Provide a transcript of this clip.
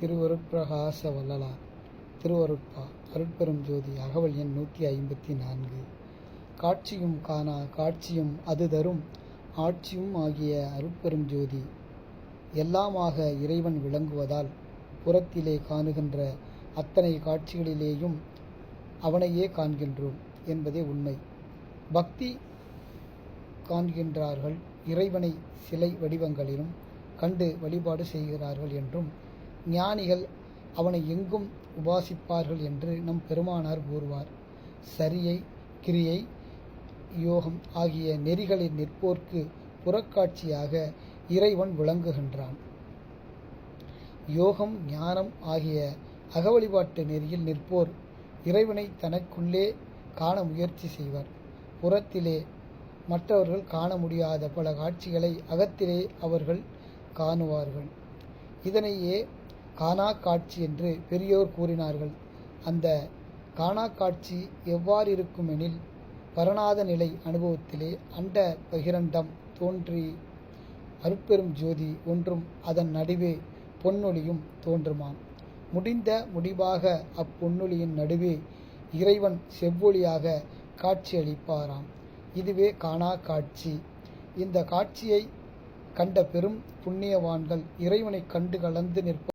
திருவருட்பிரகாச வள்ளலார் திருவருட்பா அருட்பெரும் ஜோதி அகவல் எண் 154. காட்சியும் காணா காட்சியும் அது தரும் ஆட்சியும் ஆகிய அருட்பெரும் ஜோதி எல்லாமாக இறைவன் விளங்குவதால் புறத்திலே காணுகின்ற அத்தனை காட்சிகளிலேயும் அவனையே காண்கின்றோம் என்பதே உண்மை. பக்தி காண்கின்றார்கள், இறைவனை சிலை வடிவங்களிலும் கண்டு வழிபாடு செய்கிறார்கள் என்றும், ஞானிகள் அவனை எங்கும் உபாசிப்பார்கள் என்று நம் பெருமானார் கூறுவார். சரியை, கிரியை, யோகம் ஆகிய நெறிகளில் நிற்போர்க்கு புறக்காட்சியாக இறைவன் விளங்குகின்றான். யோகம், ஞானம் ஆகிய அகவழிபாட்டு நெறியில் நிற்போர் இறைவனை தனக்குள்ளே காண முயற்சி செய்வர். புறத்திலே மற்றவர்கள் காண முடியாத பல காட்சிகளை அகத்திலே அவர்கள் காணுவார்கள். இதனையே காணா காட்சி என்று பெரியோர் கூறினார்கள். அந்த காணா காட்சி எவ்வாறு இருக்குமெனில், பரநாத நிலை அனுபவத்திலே அண்ட பகிரண்டம் தோன்றி அருட்பெரும் ஜோதி ஒன்றும் அதன் நடுவே பொன்னொழியும் தோன்றுமாம். முடிந்த முடிவாக அப்பொன்னொழியின் நடுவே இறைவன் செவ்வொளியாக காட்சியளிப்பாராம். இதுவே காணா காட்சி. இந்த காட்சியை கண்ட பெரும் புண்ணியவான்கள் இறைவனை கண்டு கலந்து நிற்ப